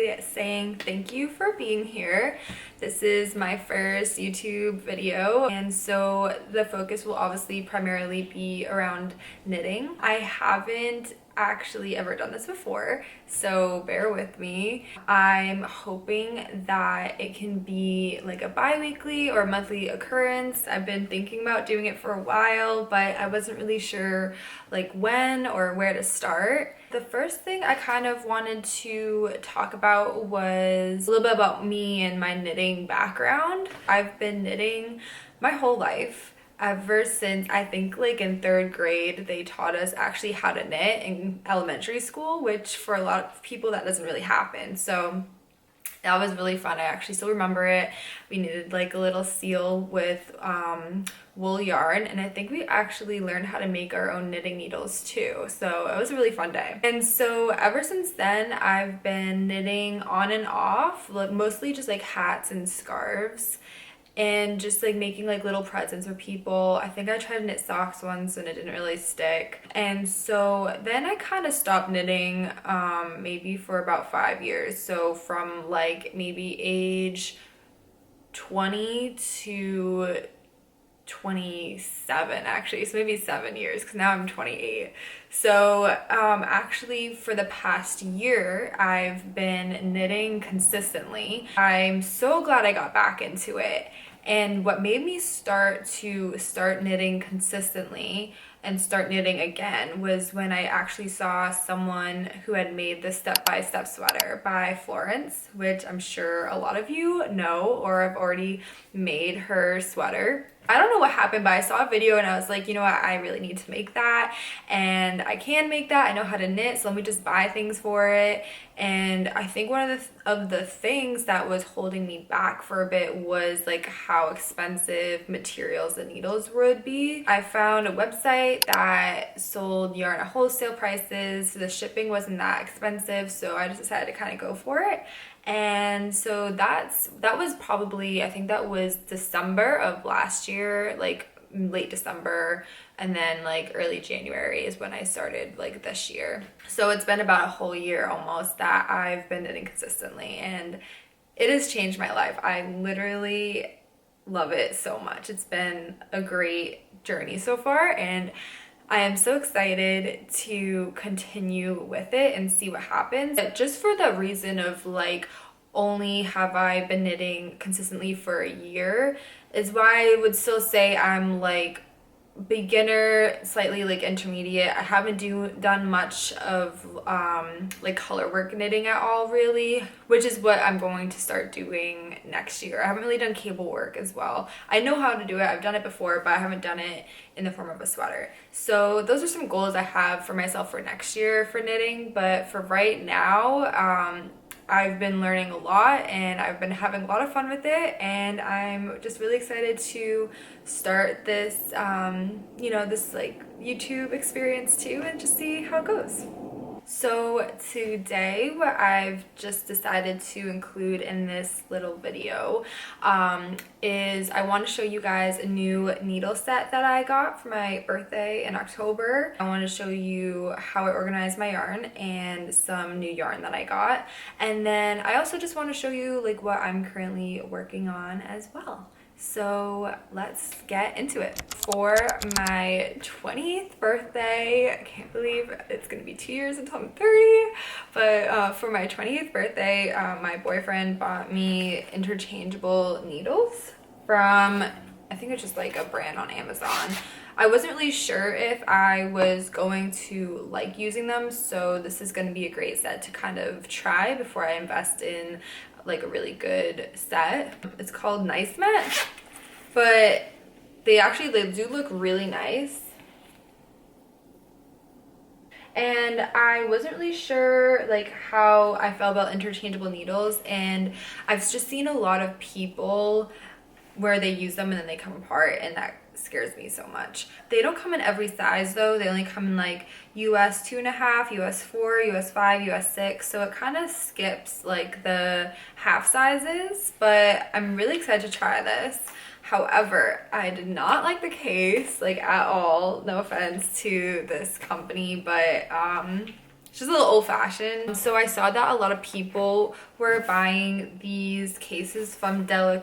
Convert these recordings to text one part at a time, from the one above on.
by saying thank you for being here. This is my first YouTube video, and so the focus will obviously primarily be around knitting. I haven't actually ever done this before, so bear with me. I'm hoping that it can be like a bi-weekly or monthly occurrence. I've been thinking about doing it for a while, but I wasn't really sure like when or where to start. The first thing I kind of wanted to talk about was a little bit about me and my knitting background. I've been knitting my whole life. Ever since I think like in 3rd grade, they taught us actually how to knit in elementary school, which for a lot of people that doesn't really happen. So that was really fun. I actually still remember it. We knitted like a little seal with wool yarn, and I think we actually learned how to make our own knitting needles too. So it was a really fun day. And so ever since then, I've been knitting on and off, like mostly just like hats and scarves, and just like making like little presents for people. I think I tried to knit socks once and it didn't really stick. And so then I kind of stopped knitting maybe for about 5 years. So from like maybe age 20 to 27 actually, so maybe 7 years, because now I'm 28. So actually for the past year I've been knitting consistently. I'm so glad I got back into it. And what made me start knitting consistently and start knitting again was when I actually saw someone who had made the step-by-step sweater by Florence, which I'm sure a lot of you know or have already made her sweater. I don't know what happened, but I saw a video and I was like, you know what, I really need to make that, and I can make that. I know how to knit, so let me just buy things for it. And I think one of the things that was holding me back for a bit was like how expensive materials and needles would be. I found a website that sold yarn at wholesale prices, so the shipping wasn't that expensive, so I just decided to kind of go for it. And so that was probably, I think that was December of last year, like late December, and then like early January is when I started like this year. So it's been about a whole year almost that I've been knitting consistently, and it has changed my life. I literally love it so much. It's been a great journey so far, and I am so excited to continue with it and see what happens. But just for the reason of like, only have I been knitting consistently for a year is why I would still say I'm like beginner, slightly like intermediate. I haven't done much of like color work knitting at all really, which is what I'm going to start doing next year. I haven't really done cable work as well. I know how to do it, I've done it before, but I haven't done it in the form of a sweater. So those are some goals I have for myself for next year for knitting. But for right now, I've been learning a lot and I've been having a lot of fun with it, and I'm just really excited to start this this like YouTube experience too, and just see how it goes. So today what I've just decided to include in this little video is I want to show you guys a new needle set that I got for my birthday in October. I want to show you how I organize my yarn and some new yarn that I got. And then I also just want to show you like what I'm currently working on as well. So let's get into it. For my 20th birthday, I can't believe it's gonna be 2 years until I'm 30, but for my 20th birthday, my boyfriend bought me interchangeable needles from, I think it's just like a brand on Amazon. I wasn't really sure if I was going to like using them, so this is gonna be a great set to kind of try before I invest in like a really good set. It's called Nice Met, but they do look really nice. And I wasn't really sure like how I felt about interchangeable needles, and I've just seen a lot of people where they use them and then they come apart, and that scares me so much. They don't come in every size though. They only come in like US 2.5, US 4, US 5, US 6. So it kind of skips like the half sizes, but I'm really excited to try this. However, I did not like the case like at all. No offense to this company, but She's a little old-fashioned. So I saw that a lot of people were buying these cases from Della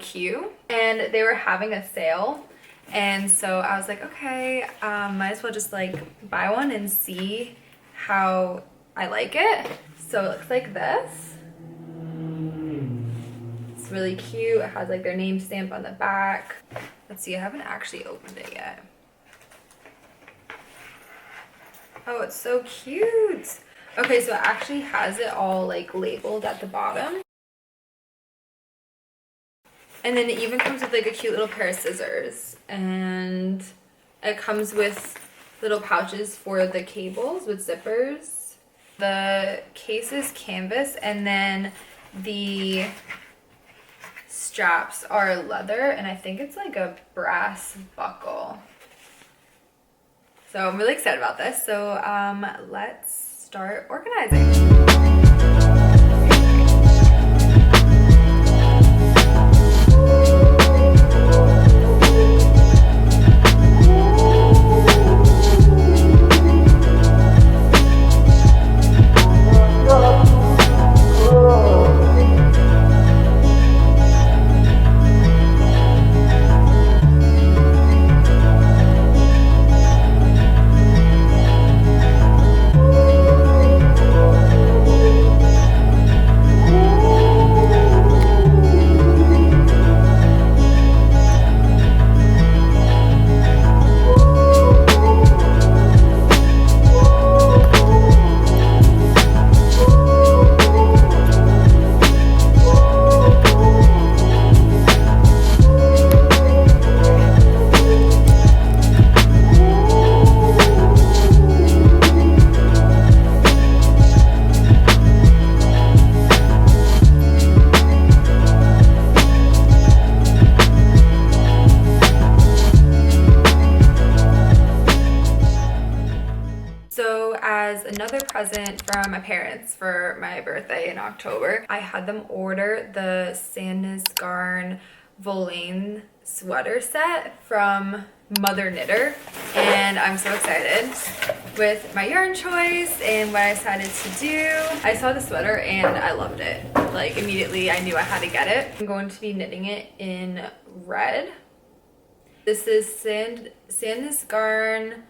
and they were having a sale. And so I was like, okay, might as well just like buy one and see how I like it. So it looks like this. It's really cute. It has like their name stamp on the back. Let's see, I haven't actually opened it yet. Oh, it's so cute. Okay, so it actually has it all like labeled at the bottom. And then it even comes with like a cute little pair of scissors. And it comes with little pouches for the cables with zippers. The case is canvas, and then the straps are leather, and I think it's like a brass buckle. So I'm really excited about this. So let's start organizing. Another present from my parents for my birthday in October, I had them order the Sandnes Garn Vollan sweater set from Mother Knitter, and I'm so excited with my yarn choice and what I decided to do. I saw the sweater and I loved it. Like immediately I knew I had to get it. I'm going to be knitting it in red. This is Sandnes Garn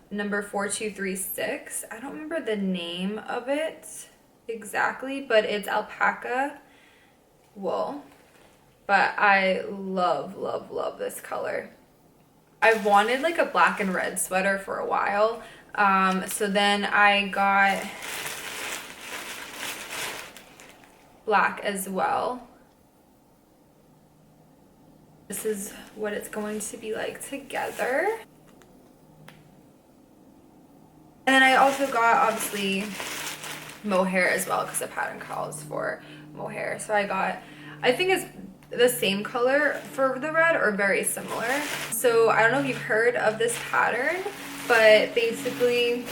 number 4236. I don't remember the name of it exactly, but it's alpaca wool. But I love, love, love this color. I wanted like a black and red sweater for a while. So then I got black as well. This is what it's going to be like together. And then I also got, obviously, mohair as well, because the pattern calls for mohair. So I got, I think it's the same color for the red or very similar. So I don't know if you've heard of this pattern, but basically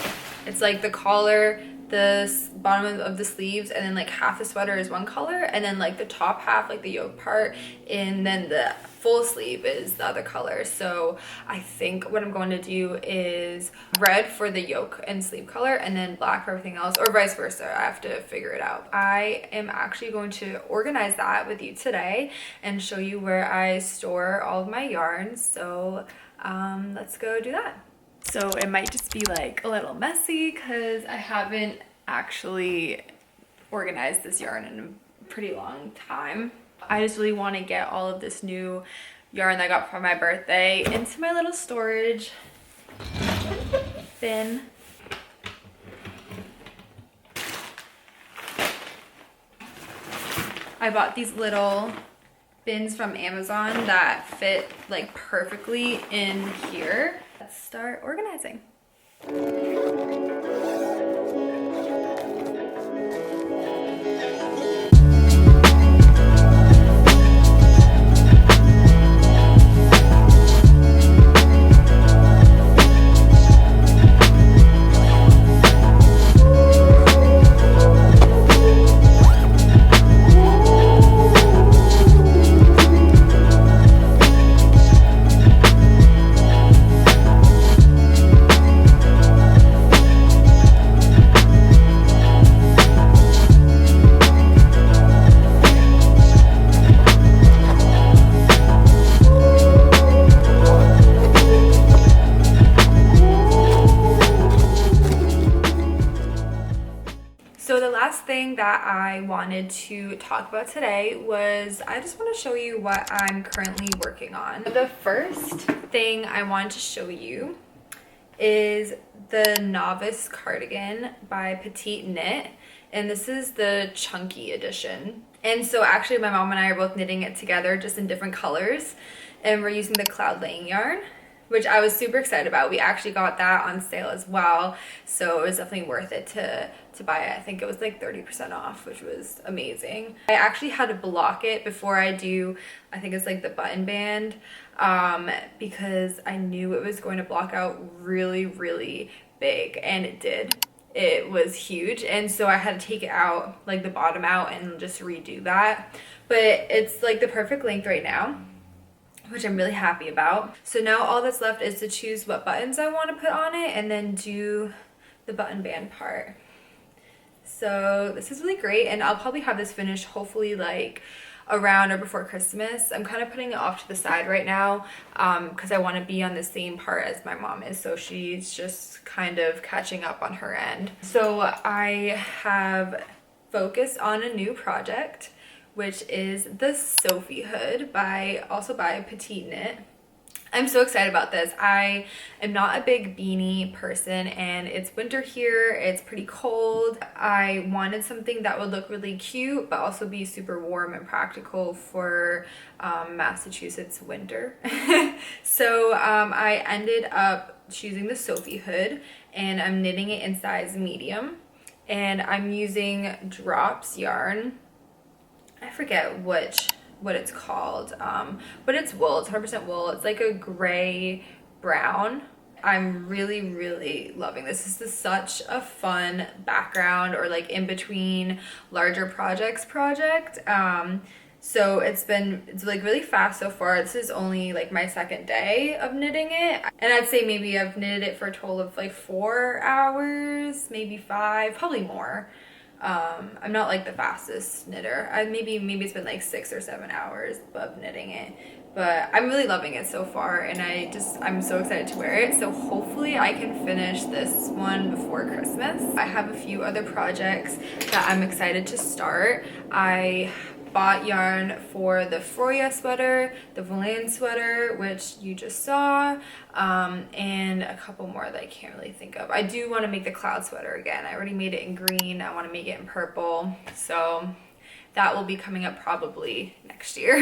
it's like the collar, the bottom of the sleeves, and then like half the sweater is one color, and then like the top half, like the yoke part, and then the full sleeve is the other color. So I think what I'm going to do is red for the yoke and sleeve color, and then black for everything else, or vice versa. I have to figure it out. I am actually going to organize that with you today and show you where I store all of my yarns. So let's go do that. So it might just be like a little messy because I haven't actually organized this yarn in a pretty long time. I just really want to get all of this new yarn that I got for my birthday into my little storage bin. I bought these little bins from Amazon that fit like perfectly in here. Let's start organizing. thing that I wanted to talk about today was I just want to show you what I'm currently working on. The first thing I wanted to show you is the Novice cardigan by Petite knit, and this is the chunky edition. And so actually my mom and I are both knitting it together, just in different colors, and we're using the cloud laying yarn, which I was super excited about. We actually got that on sale as well, so it was definitely worth it to buy it. I think it was like 30% off, which was amazing. I actually had to block it before I do, I think it's like the button band, because I knew it was going to block out really big, and it did. It was huge, and so I had to take it out, like the bottom out, and just redo that. But it's like the perfect length right now, which I'm really happy about. So now all that's left is to choose what buttons I want to put on it and then do the button band part. So this is really great, and I'll probably have this finished hopefully like around or before Christmas. I'm kind of putting it off to the side right now because I want to be on the same part as my mom is, so she's just kind of catching up on her end. So I have focused on a new project, which is the Sophie Hood by Petite knit. I'm so excited about this. I am not a big beanie person, and it's winter here, it's pretty cold. I wanted something that would look really cute but also be super warm and practical for Massachusetts winter. So I ended up choosing the Sophie Hood, and I'm knitting it in size medium, and I'm using drops yarn. I forget what it's called, but it's wool. It's 100% wool. It's like a gray brown. I'm really loving this. This is such a fun background or like in between larger project. So it's like really fast so far. This is only like my second day of knitting it, and I'd say maybe I've knitted it for a total of like 4 hours, maybe 5, probably more. I'm not like the fastest knitter. Maybe it's been like 6 or 7 hours of knitting it, but I'm really loving it so far, and I'm so excited to wear it. So hopefully I can finish this one before Christmas. I have a few other projects that I'm excited to start. I bought yarn for the Froya sweater, the Vollan sweater, which you just saw, and a couple more that I can't really think of. I do want to make the cloud sweater again. I already made it in green. I want to make it in purple. So that will be coming up probably next year.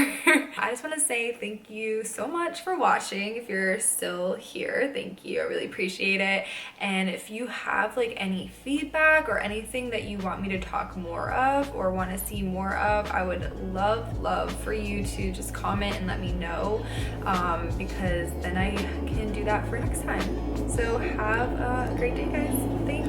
I just want to say thank you so much for watching. If you're still here, thank you. I really appreciate it. And if you have like any feedback or anything that you want me to talk more of or want to see more of, I would love for you to just comment and let me know, because then I can do that for next time. So have a great day, guys. Thanks.